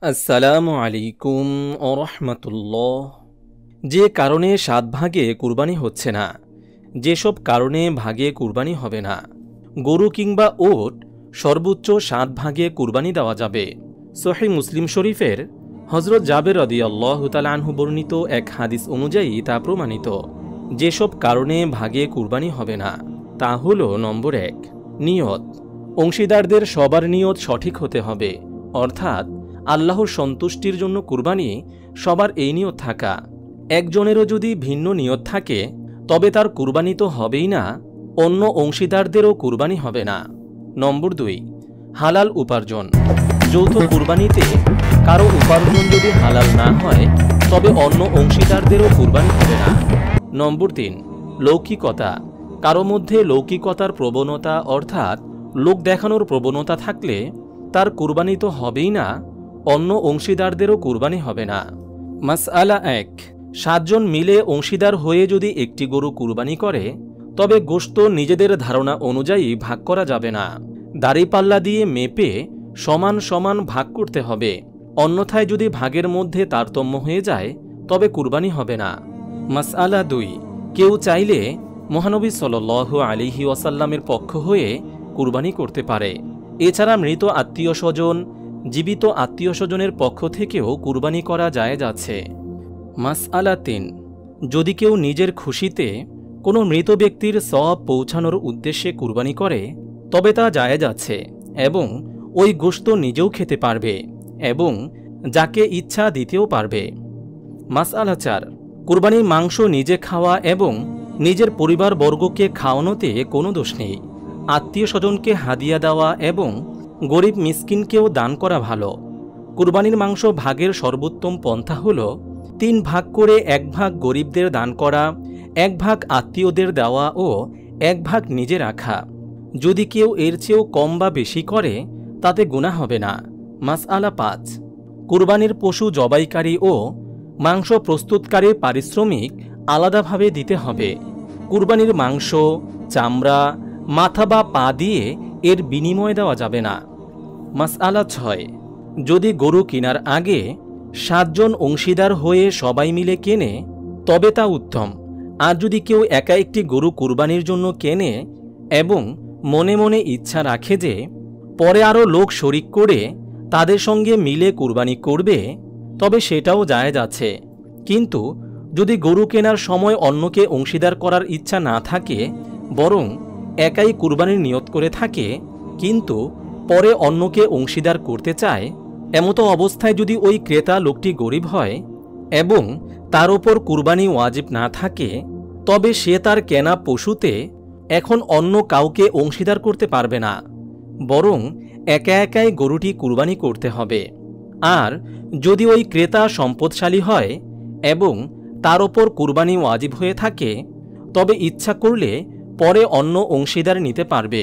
আসসালামু আলাইকুম ওয়া রাহমাতুল্লাহ। যে কারণে ৭ ভাগে কুরবানি হচ্ছে না, যেসব কারণে ভাগে কুরবানি হবে না, গরু কিংবা ওট সর্বোচ্চ ৭ ভাগে কুরবানি দেওয়া যাবে। সহিহ মুসলিম শরীফের হযরত জাবের রাদিয়াল্লাহু তাআলা আনহু বর্ণিত এক হাদিস অনুযায়ী তা প্রমাণিত। যেসব কারণে ভাগে কুরবানি হবে না তা হল নম্বর ১, নিয়ত। অংশীদারদের সবার নিয়ত সঠিক হতে হবে, অর্থাৎ আল্লাহর সন্তুষ্টির জন্য কুরবানি সবার এই নিয়ত থাকা। একজনেরও যদি ভিন্ন নিয়ত থাকে তবে তার কুরবানি তো হবেই না, অন্য অংশীদারদেরও কুরবানি হবে না। নম্বর ২, হালাল উপার্জন। যৌথ কুরবানিতে কারো উপার্জন যদি হালাল না হয় তবে অন্য অংশীদারদেরও কুরবানি হবে না। নম্বর ৩, লৌকিকতা। কারো মধ্যে লৌকিকতার প্রবণতা অর্থাৎ লোক দেখানোর প্রবণতা থাকলে তার কুরবানি তো হবেই না, অন্য অংশীদারদেরও কুরবানি হবে না। মাসআলা ১, ৭ জন মিলে অংশীদার হয়ে যদি একটি গরু কুরবানি করে তবে গোশত নিজেদের ধারণা অনুযায়ী ভাগ করা যাবে না। দাড়িপাল্লা দিয়ে মেপে সমান সমান ভাগ করতে হবে, অন্যথায় যদি ভাগের মধ্যে তারতম্য হয়ে যায় তবে কুরবানি হবে না। মাসআলা ২, কেউ চাইলে মহানবী সাল্লাল্লাহু আলাইহি ওয়াসাল্লামের পক্ষ হয়ে কুরবানি করতে পারে। এছাড়া মৃত আত্মীয় স্বজন, জীবিত আত্মীয় স্বজনের পক্ষ থেকেও কুরবানি করা জায়েজ আছে। মাসআলা ৩, যদি কেউ নিজের খুশিতে কোনো মৃত ব্যক্তির সওয়াব পৌঁছানোর উদ্দেশ্যে কুরবানি করে তবে তা জায়েজ আছে এবং ওই গোশত নিজেও খেতে পারবে এবং যাকে ইচ্ছা দিতেও পারবে। মাসআলা ৪, কুরবানির মাংস নিজে খাওয়া এবং নিজের পরিবারবর্গকে খাওয়ানোতে কোনো দোষ নেই। আত্মীয় স্বজনকে হাদিয়া দেওয়া এবং গরিব মিসকিনকেও দান করা ভালো। কুরবানির মাংস ভাগের সর্বোত্তম পন্থা হল ৩ ভাগ করে ১ ভাগ গরিবদের দান করা, ১ ভাগ আত্মীয়দের দেওয়া ও ১ ভাগ নিজে রাখা। যদি কেউ এর চেয়েও কম বা বেশি করে তাতে গুনাহ হবে না। মাসআলা ৫, কুরবানির পশু জবাইকারী ও মাংস প্রস্তুতকারীর পারিশ্রমিক আলাদাভাবে দিতে হবে। কুরবানির মাংস, চামড়া, মাথা বা পা দিয়ে এর বিনিময় দেওয়া যাবে না। মাসআলা ৬, যদি গরু কেনার আগে ৭ জন অংশীদার হয়ে সবাই মিলে কেনে তবে তা উত্তম। আর যদি কেউ একা একটি গরু কুরবানির জন্য কেনে এবং মনে মনে ইচ্ছা রাখে যে পরে আরও লোক শরিক করে তাদের সঙ্গে মিলে কুরবানি করবে তবে সেটাও জায়েজ আছে। কিন্তু যদি গরু কেনার সময় অন্যকে অংশীদার করার ইচ্ছা না থাকে, বরং একাই কুরবানির নিয়ত করে থাকে কিন্তু পরে অন্যকে অংশীদার করতে চায়, এমতো অবস্থায় যদি ওই ক্রেতা লোকটি গরিব হয় এবং তার ওপর কুরবানি ওয়াজিব না থাকে তবে সে তার কেনা পশুতে এখন অন্য কাউকে অংশীদার করতে পারবে না, বরং একা একাই গরুটি কুরবানি করতে হবে। আর যদি ওই ক্রেতা সম্পদশালী হয় এবং তার ওপর কুরবানি ওয়াজিব হয়ে থাকে তবে ইচ্ছা করলে পরে অন্য অংশীদার নিতে পারবে।